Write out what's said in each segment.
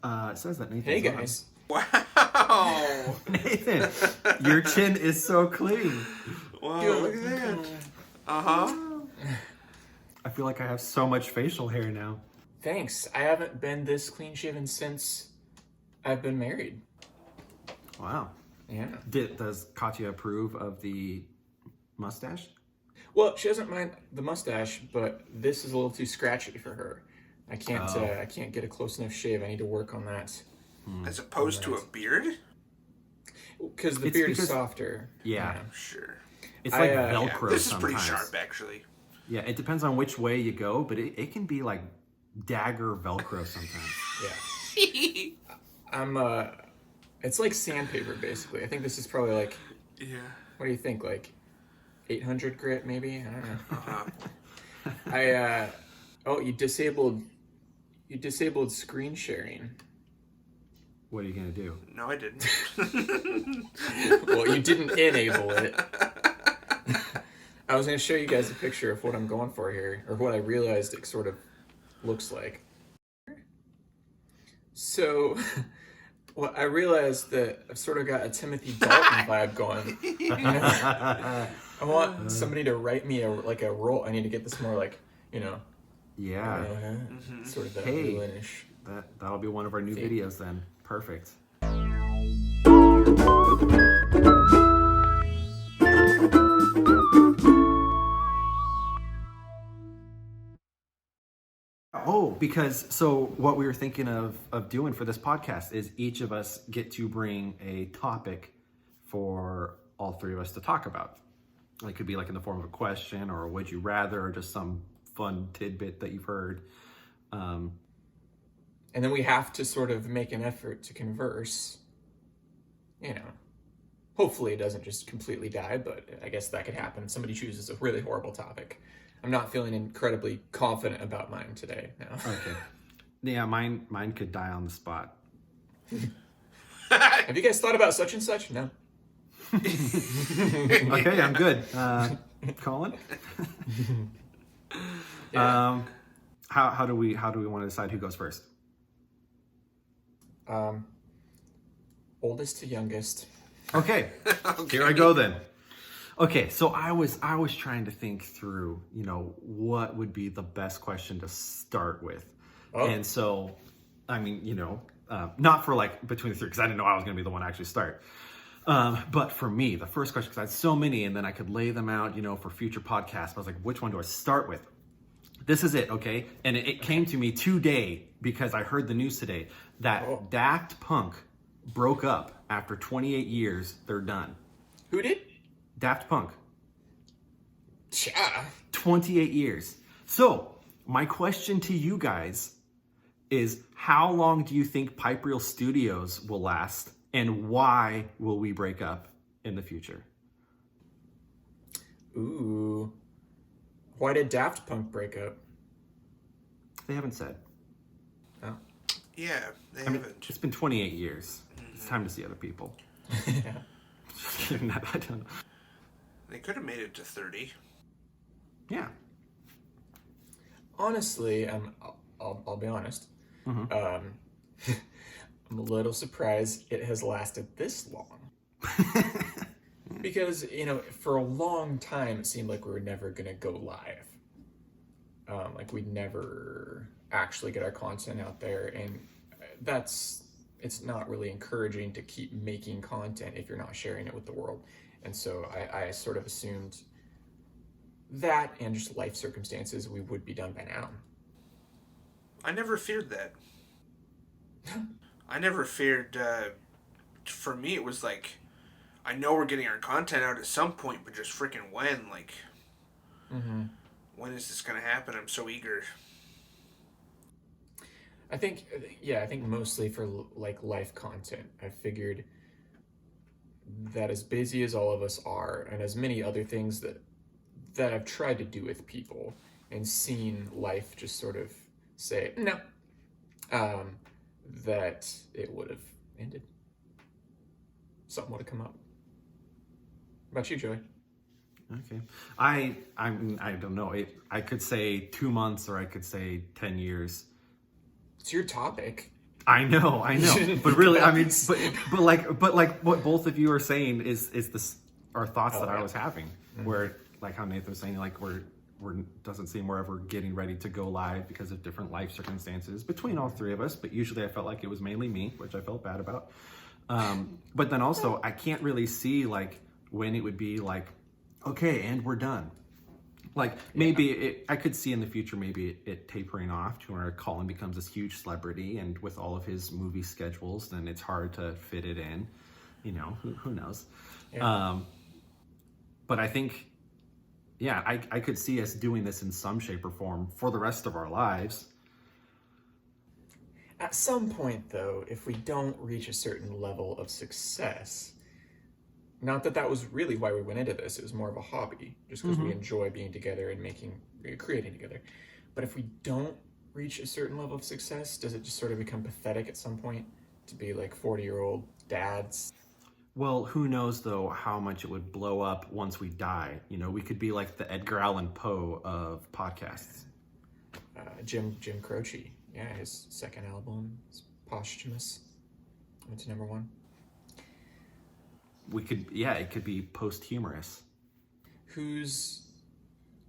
It says that Nathan's Hey guys. Wow. Nathan, your chin is so clean. Wow, look at that. Uh-huh. I feel like I have so much facial hair now. Thanks. I haven't been this clean shaven since I've been married. Wow. Yeah. Does Katya approve of the mustache? Well, she doesn't mind the mustache, but this is a little too scratchy for her. I can't get a close enough shave. I need to work on that. As opposed to a beard? Because the beard is softer. Yeah. Sure. It's like Yeah, Velcro this is sometimes. pretty sharp, actually. Yeah, it depends on which way you go, but it can be like dagger Velcro sometimes. Yeah. It's like sandpaper, basically. I think this is probably like, Yeah. what do you think, like 800 grit, maybe? I don't know. Uh-huh. Oh, you disabled screen sharing. What are you going to do? No, I didn't. Well, you didn't enable it. I was going to show you guys a picture of what I'm going for here, or what I realized it sort of looks like. So, well, I realized that I've sort of got a Timothy Dalton vibe going. I want somebody to write me a role. I need to get this more like, Yeah. sort of that Hey. villainish. That'll be one of our new videos then. Perfect. Oh, because so what we were thinking of doing for this podcast is each of us get to bring a topic for all three of us to talk about. It could be like in the form of a question or a would you rather or just some fun tidbit that you've heard. And then we have to sort of make an effort to converse. Hopefully it doesn't just completely die, but I guess that could happen. Somebody chooses a really horrible topic. I'm not feeling incredibly confident about mine today. No. Okay. Yeah, mine could die on the spot. Have you guys thought about such and such? No. Okay, I'm good. Colin? Yeah. How do we want to decide who goes first? Oldest to youngest. Okay. Here I go then. Okay, so I was trying to think through, what would be the best question to start with. Oh. And so, I mean, not for like between the three, because I didn't know I was going to be the one to actually start. But for me, the first question, because I had so many, and then I could lay them out, for future podcasts. I was like, which one do I start with? This is it, okay? And it came to me today because I heard the news today that Daft Punk broke up after 28 years. They're done. Who did? Daft Punk. Yeah. 28 years. So, my question to you guys is, how long do you think Pipe Reel Studios will last, and why will we break up in the future? Ooh. Why did Daft Punk break up? They haven't said. Oh. Yeah, they haven't. It's been 28 years. It's time to see other people. Yeah. Just kidding, I don't know. They could have made it to 30. Yeah. Honestly, I'll be honest. I'm a little surprised it has lasted this long. Because, for a long time, it seemed like we were never going to go live. Like we'd never actually get our content out there. And it's not really encouraging to keep making content if you're not sharing it with the world. And so I sort of assumed that and just life circumstances, we would be done by now. I never feared that. I never feared, for me, it was like, I know we're getting our content out at some point, but just freaking when, like, when is this going to happen? I'm so eager. I think mostly for like life content. I figured that as busy as all of us are, and as many other things that I've tried to do with people, and seen life just sort of say no, that it would have ended. Something would have come up. What about you, Joey? Okay. I don't know. I could say 2 months or I could say 10 years. It's your topic. I know, but really, I mean, but like what both of you are saying is this are thoughts that I was having, where like how Nathan was saying, like we're doesn't seem we're ever getting ready to go live because of different life circumstances between all three of us, but usually I felt like it was mainly me, which I felt bad about. But then also I can't really see like when it would be like, okay, and we're done. Like maybe I could see in the future maybe it tapering off to where Colin becomes this huge celebrity, and with all of his movie schedules, then it's hard to fit it in. You know, who knows? Yeah. But I think, yeah, I could see us doing this in some shape or form for the rest of our lives. At some point, though, if we don't reach a certain level of success, not that that was really why we went into this. It was more of a hobby, just because we enjoy being together and creating together. But if we don't reach a certain level of success, does it just sort of become pathetic at some point to be like 40-year-old dads? Well, who knows though how much it would blow up once we die. You know, we could be like the Edgar Allan Poe of podcasts. Jim Croce, yeah, his second album is posthumous. Went to number 1. We could, yeah, it could be posthumous. Who's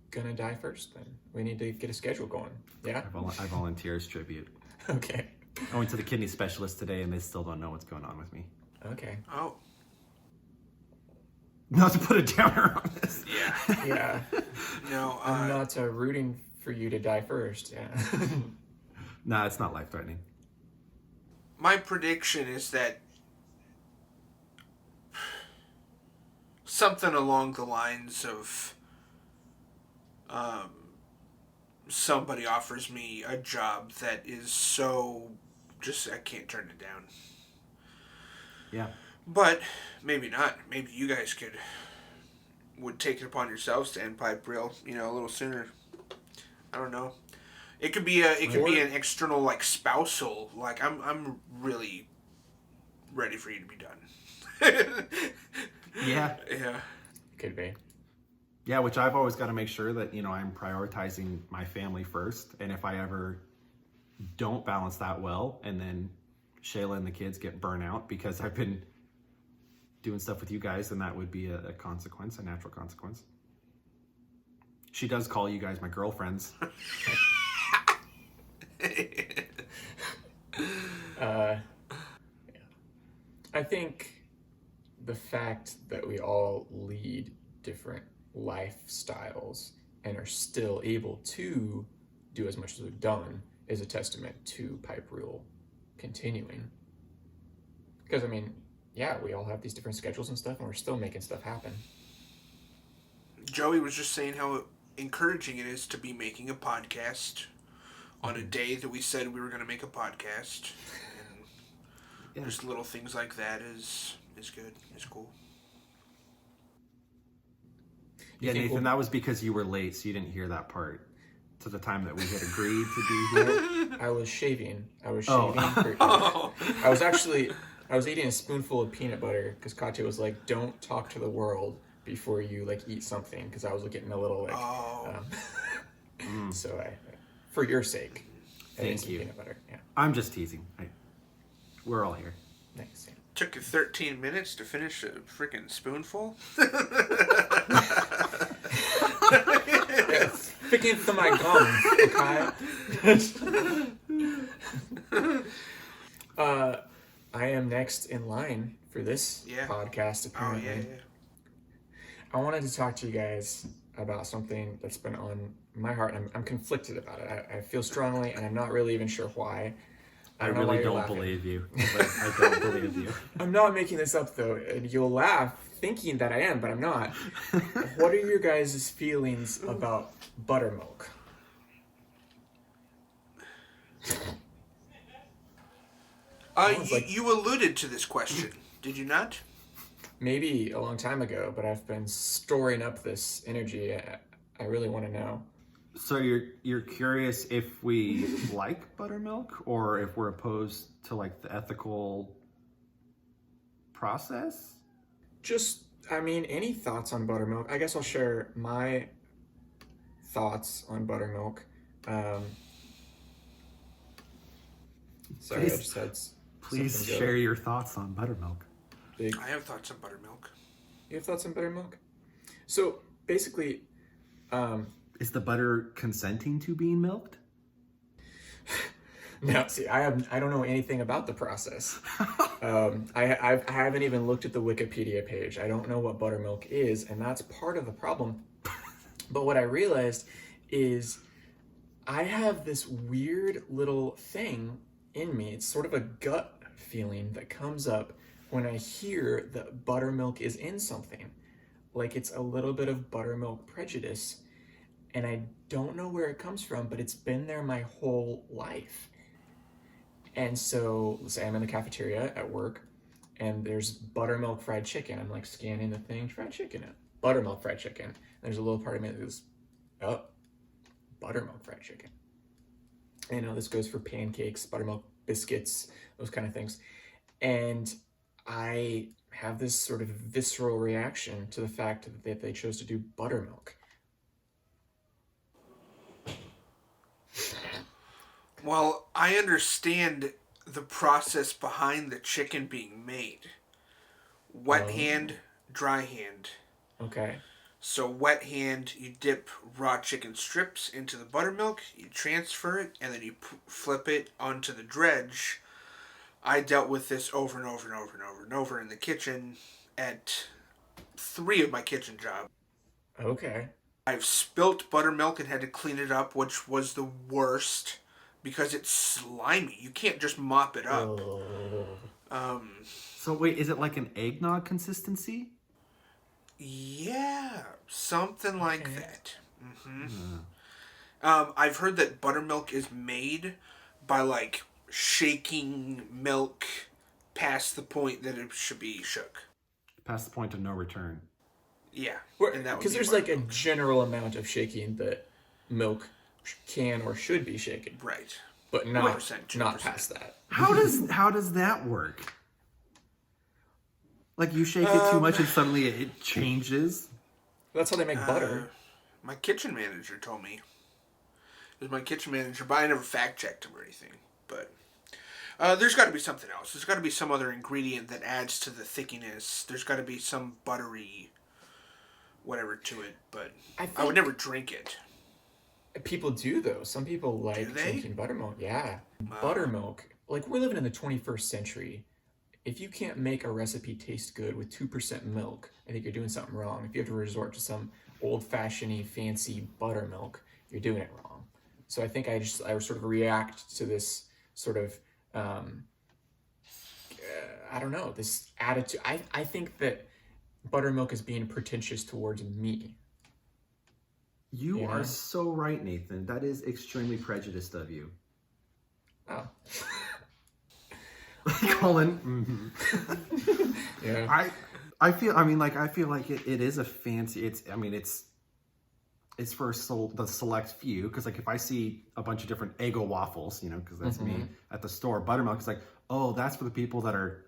gonna die first then? We need to get a schedule going. Yeah? I volunteer as tribute. Okay. I went to the kidney specialist today and they still don't know what's going on with me. Okay. Oh. Not to put a downer on this. Yeah. Yeah. No, I'm not rooting for you to die first. Yeah. Nah, it's not life-threatening. My prediction is that something along the lines of somebody offers me a job that is so just I can't turn it down. Yeah. But maybe not. Maybe you guys would take it upon yourselves to end Pipe Real, a little sooner. I don't know. It could be an external like spousal. Like I'm really ready for you to be done. Yeah. Yeah. Could be. Yeah, which I've always got to make sure that, I'm prioritizing my family first. And if I ever don't balance that well, and then Shayla and the kids get burnt out because I've been doing stuff with you guys, then that would be a consequence, a natural consequence. She does call you guys my girlfriends. Yeah. I think the fact that we all lead different lifestyles and are still able to do as much as we've done is a testament to Pipe Rule continuing. Because, yeah, we all have these different schedules and stuff, and we're still making stuff happen. Joey was just saying how encouraging it is to be making a podcast on a day that we said we were going to make a podcast. And just little things like that is good. It's cool. Yeah, Nathan, that was because you were late, so you didn't hear that part. To the time that we had agreed to be here. I was shaving. I was eating a spoonful of peanut butter because Katya was like, "Don't talk to the world before you eat something," because I was getting a little So for your sake, thank you. Peanut butter. Yeah. I'm just teasing. We're all here. Nice. Yeah. Took you 13 minutes to finish a freaking spoonful. Picking through my gums, okay? I am next in line for this podcast, apparently. Oh, yeah. I wanted to talk to you guys about something that's been on my heart. I'm conflicted about it. I feel strongly, and I'm not really even sure why. I really don't believe you. I don't believe you. I'm not making this up, though, and you'll laugh thinking that I am, but I'm not. What are your guys' feelings about Buttermilk? You alluded to this question, did you not? Maybe a long time ago, but I've been storing up this energy. I really want to know. So you're curious if we like buttermilk, or if we're opposed to the ethical process? Just, any thoughts on buttermilk? I guess I'll share my thoughts on buttermilk. Sorry, Please- I just had Please something go share your thoughts on Buttermilk. big. I have thoughts on Buttermilk. You have thoughts on Buttermilk? So basically, Is the butter consenting to being milked? no. See, I don't know anything about the process. I haven't even looked at the Wikipedia page. I don't know what buttermilk is, and that's part of the problem. But what I realized is I have this weird little thing in me. It's sort of a gut feeling that comes up when I hear that buttermilk is in something. Like it's a little bit of buttermilk prejudice. And I don't know where it comes from, but it's been there my whole life. And so, let's say I'm in the cafeteria at work, and there's buttermilk fried chicken. I'm like scanning the thing, fried chicken, buttermilk fried chicken. And there's a little part of me that goes, oh, buttermilk fried chicken. And, you know, this goes for pancakes, buttermilk biscuits, those kind of things. And I have this sort of visceral reaction to the fact that they chose to do buttermilk. Well, I understand the process behind the chicken being made. Wet hand, dry hand. Okay. So wet hand, you dip raw chicken strips into the buttermilk, you transfer it, and then you flip it onto the dredge. I dealt with this over and over and over and over and over in the kitchen at 3 of my kitchen jobs. Okay. I've spilt buttermilk and had to clean it up, which was the worst because it's slimy. You can't just mop it up. So wait, is it like an eggnog consistency? Yeah, something like that. I've heard that buttermilk is made by like shaking milk past the point that it should be shook. Past the point of no return. Yeah, Because there's like a general amount of shaking that milk can or should be shaken, right, but not 2%. not past that. How does that work? Like you shake it too much and suddenly it changes? That's how they make butter. My kitchen manager told me. It was my kitchen manager, but I never fact checked him or anything. But there's got to be something else. There's got to be some other ingredient that adds to the thickiness. There's got to be some buttery whatever to it, but I would never drink it. People do though. Some people like drinking buttermilk. Yeah. Buttermilk. Like we're living in the 21st century. If you can't make a recipe taste good with 2% milk, I think you're doing something wrong. If you have to resort to some old-fashioned-y, fancy buttermilk, you're doing it wrong. So I think I sort of react to this sort of, I don't know, this attitude. I think that buttermilk is being pretentious towards me. You are so right, Nathan. That is extremely prejudiced of you. Oh. Colin. Yeah. I feel like it is a fancy. It's for the select few, because like if I see a bunch of different Eggo waffles, because that's me at the store, buttermilk is like, oh, that's for the people that are,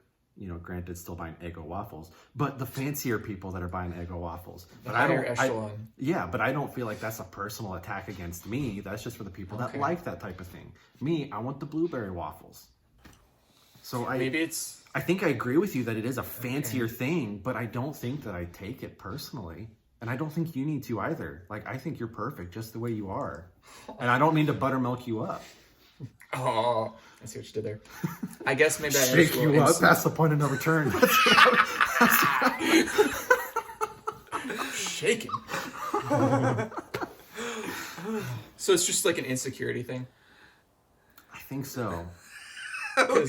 granted still buying Eggo waffles, but the fancier people that are buying Eggo waffles. But but I don't feel like that's a personal attack against me. That's just for the people that like that type of thing. Me, I want the blueberry waffles. So I think I agree with you that it is a fancier thing, but I don't think that I take it personally. And I don't think you need to either. Like, I think you're perfect just the way you are. And I don't mean to buttermilk you up. Oh, I see what you did there. I guess maybe Shake you up past the point of no return. Shaking. So it's just like an insecurity thing? I think so. Okay.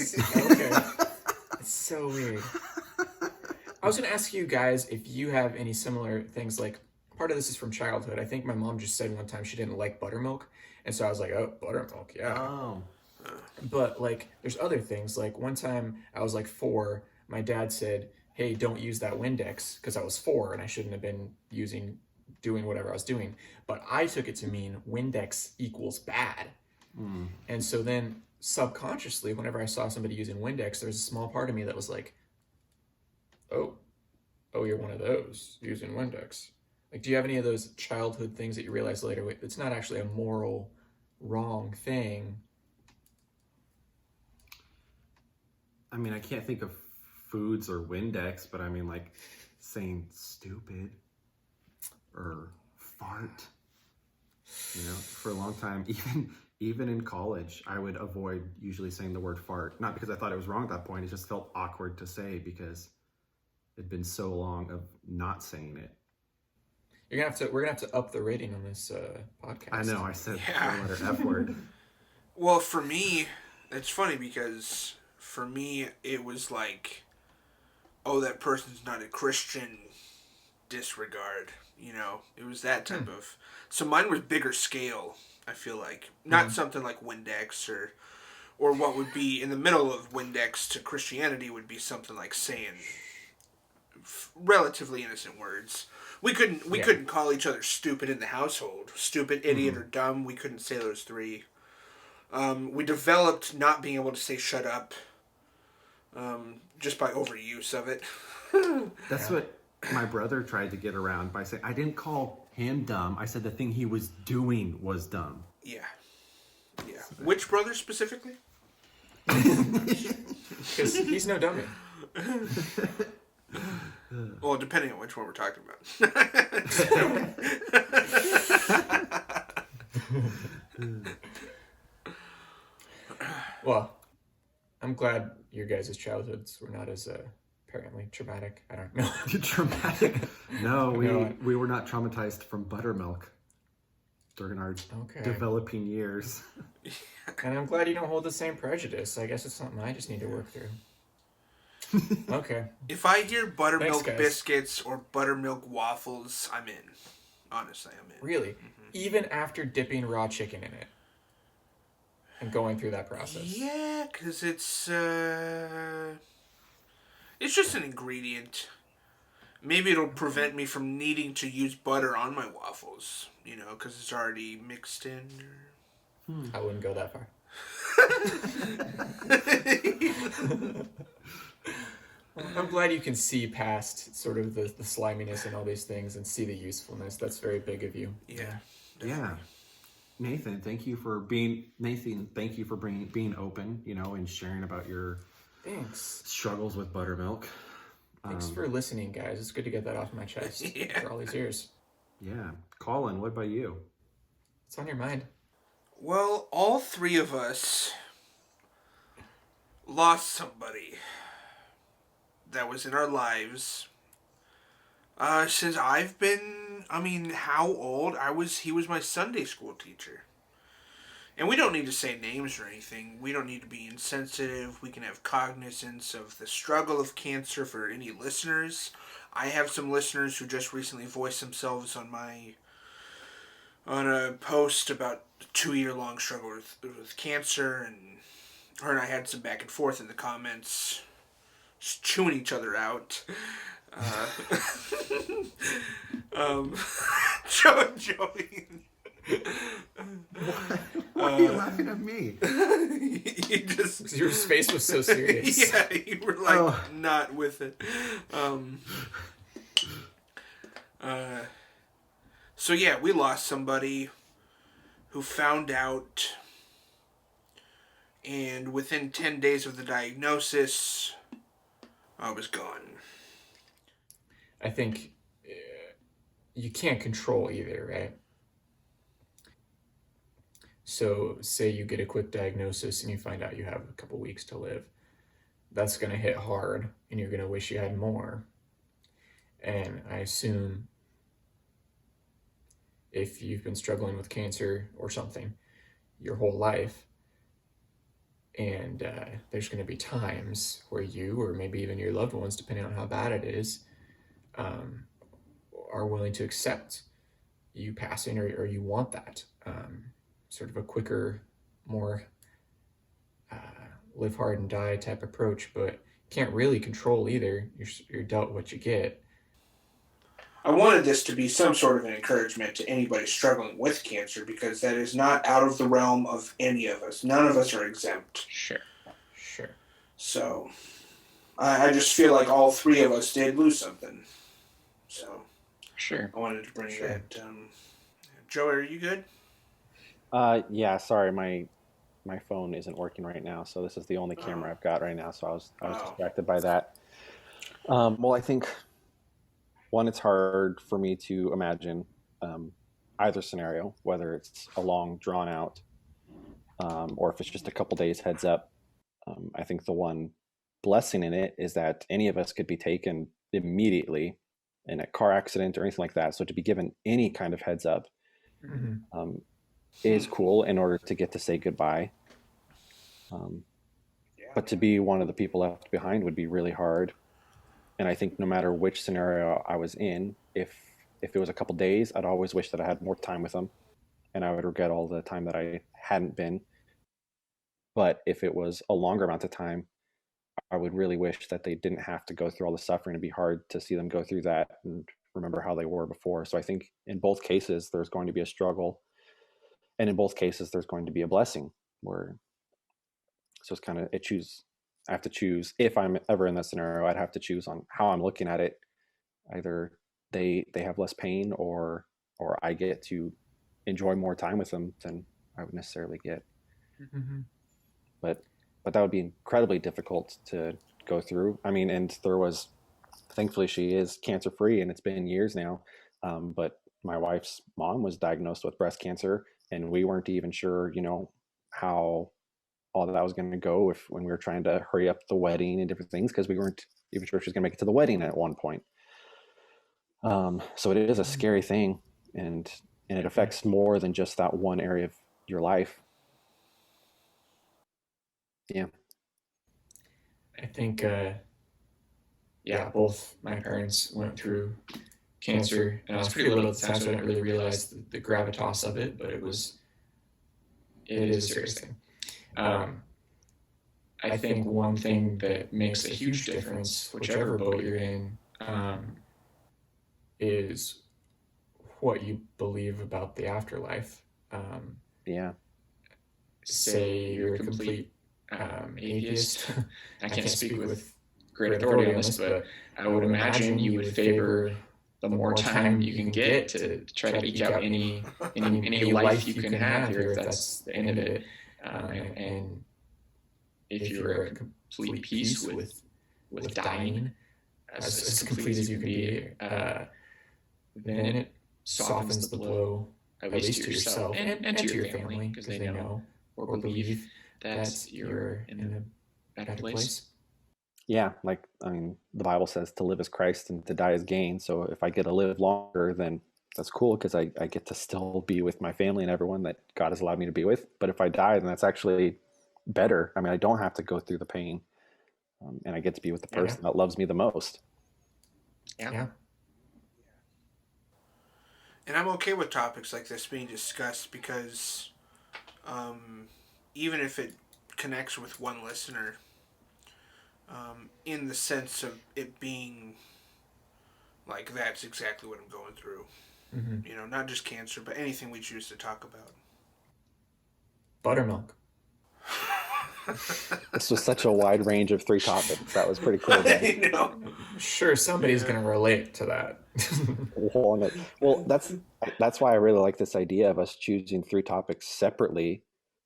It's so weird. I was going to ask you guys if you have any similar things. Like, part of this is from childhood. I think my mom just said one time she didn't like buttermilk. And so I was like, oh, buttermilk, yeah. Oh. But, like, there's other things. Like, one time I was, like, 4. My dad said, hey, don't use that Windex, because I was 4 and I shouldn't have been doing whatever I was doing. But I took it to mean Windex equals bad. And so then subconsciously, whenever I saw somebody using Windex, there was a small part of me that was like, oh, you're one of those using Windex. Like, do you have any of those childhood things that you realize later, wait, it's not actually a moral wrong thing? mean, I can't think of foods or Windex, but I mean, like saying stupid or fart. You know, for a long time, even in college, I would avoid usually saying the word fart. Not because I thought it was wrong at that point. It just felt awkward to say because it'd been so long of not saying it. We're gonna have to up the rating on this podcast. I know. I said Yeah. the letter F word. Well, for me, it's funny because for me, it was like, oh, that person's not a Christian, disregard. You know, it was that type of. So mine was bigger scale, I feel like. Not something like Windex or what would be in the middle of Windex to Christianity would be something like saying relatively innocent words. We couldn't call each other stupid in the household. Stupid, idiot, or dumb. We couldn't say those three. We developed not being able to say shut up just by overuse of it. That's what my brother tried to get around by saying, I didn't call him dumb. I said the thing he was doing was dumb. Yeah. Yeah. Which brother specifically? Because he's no dummy. Well, depending on which one we're talking about. Well, I'm glad your guys' childhoods were not as apparently traumatic. I don't know. Traumatic? No, we were not traumatized from Buttermilk during our developing years. And I'm glad you don't hold the same prejudice. I guess it's something I just need to work through. Okay. If I hear buttermilk Thanks, guys. biscuits or buttermilk waffles, I'm in. Honestly, I'm in. Really? Even after dipping raw chicken in it and going through that process? Yeah, because it's just an ingredient. Maybe it'll prevent me from needing to use butter on my waffles, you know, because it's already mixed in. I wouldn't go that far. I'm glad you can see past sort of the sliminess and all these things and see the usefulness. That's very big of you. Yeah. Yeah. Nathan, thank you for being open, you know, and sharing about your Thanks. struggles with Buttermilk. Thanks for listening, guys. It's good to get that off my chest for all these years. Yeah. Colin, what about you? What's on your mind? Well, all three of us lost somebody that was in our lives. Since I've been, how old? He was my Sunday school teacher. And we don't need to say names or anything. We don't need to be insensitive. We can have cognizance of the struggle of cancer for any listeners. I have some listeners who just recently voiced themselves on a post about a 2-year-long struggle with cancer, and her and I had some back and forth in the comments, just chewing each other out. Joey. Why are you laughing at me? You just... Your face was so serious. Yeah, you were like not with it. So yeah, we lost somebody who found out, and within 10 days of the diagnosis, I was gone. I think you can't control either, right? So say you get a quick diagnosis and you find out you have a couple weeks to live. That's going to hit hard and you're going to wish you had more. And I assume if you've been struggling with cancer or something your whole life, and there's going to be times where you, or maybe even your loved ones, depending on how bad it is, are willing to accept you passing, or you want that. Sort of a quicker, more live hard and die type approach, but can't really control either. You're dealt what you get. I wanted this to be some sort of an encouragement to anybody struggling with cancer, because that is not out of the realm of any of us. None of us are exempt. Sure. So, I just feel like all three of us did lose something. So, Sure. I wanted to bring that. Joey, are you good? Yeah, sorry, my my phone isn't working right now, so this is the only camera I've got right now. So I was Oh. distracted by that. Well, I think one, it's hard for me to imagine either scenario, whether it's a long drawn out or if it's just a couple days heads up. I think the one blessing in it is that any of us could be taken immediately in a car accident or anything like that. So to be given any kind of heads up is cool in order to get to say goodbye. But to be one of the people left behind would be really hard. And I think no matter which scenario I was in, if it was a couple days, I'd always wish that I had more time with them, and I would regret all the time that I hadn't been. But if it was a longer amount of time, I would really wish that they didn't have to go through all the suffering. It'd be hard to see them go through that and remember how they were before. So I think in both cases, there's going to be a struggle. And in both cases, there's going to be a blessing where, so it's kind of, I have to choose if I'm ever in that scenario, I'd have to choose on how I'm looking at it. Either they have less pain or I get to enjoy more time with them than I would necessarily get. Mm-hmm. But that would be incredibly difficult to go through. I mean, and thankfully she is cancer free and it's been years now. But my wife's mom was diagnosed with breast cancer and we weren't even sure, how all that was going to go when we were trying to hurry up the wedding and different things, because we weren't even sure if she was going to make it to the wedding at one point. So it is a scary thing, and it affects more than just that one area of your life. Yeah. I think, both my parents went through cancer, and I was pretty little at the time, so I didn't really realize the gravitas of it, but it is a serious thing. I think one thing that makes a huge difference, whichever boat you're in, is what you believe about the afterlife. Yeah. Say you're a complete atheist. I can't speak with great authority on this, but I would imagine you would favor the more time you can get to try to eke out any life you can have here, if that's the end of it. And if you're at complete peace with dying, as complete as you can be, then it softens the blow, at least to yourself and to your family, because they know or believe that you're in a better place. Yeah, the Bible says to live as Christ and to die as gain. So if I get to live longer, then that's cool, because I get to still be with my family and everyone that God has allowed me to be with. But if I die, then that's actually better. I mean, I don't have to go through the pain, and I get to be with the person that loves me the most. Yeah. And I'm okay with topics like this being discussed because even if it connects with one listener, in the sense of it being like that's exactly what I'm going through. Mm-hmm. Not just cancer, but anything we choose to talk about. Buttermilk. This was such a wide range of 3 topics. That was pretty cool. I know. Sure, somebody's going to relate to that. Well, that's why I really like this idea of us choosing 3 topics separately.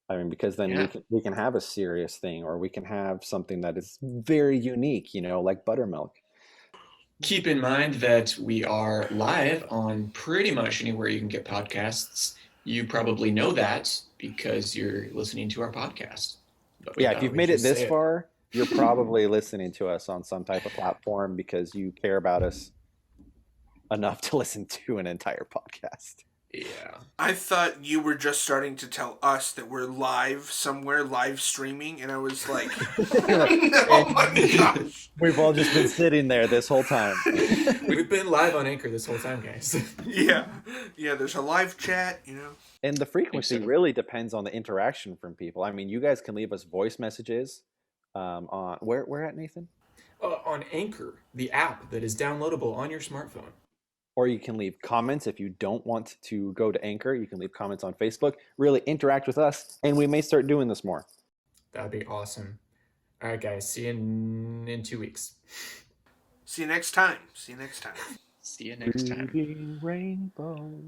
I mean, because then we can have a serious thing, or we can have something that is very unique, like Buttermilk. Keep in mind that we are live on pretty much anywhere you can get podcasts. You probably know that because you're listening to our podcast. Yeah, if you've made it this far, you're probably listening to us on some type of platform because you care about us enough to listen to an entire podcast. Yeah. I thought you were just starting to tell us that we're live somewhere, live streaming, and I was like, oh my gosh. We've all just been sitting there this whole time. We've been live on Anchor this whole time, guys. Yeah, there's a live chat, And the frequency really depends on the interaction from people. I mean, you guys can leave us voice messages on where at, Nathan? On Anchor, the app that is downloadable on your smartphone. Or you can leave comments if you don't want to go to Anchor. You can leave comments on Facebook. Really interact with us, and we may start doing this more. That'd be awesome. All right, guys. See you in 2 weeks. See you next time. See you next time. Rainbow.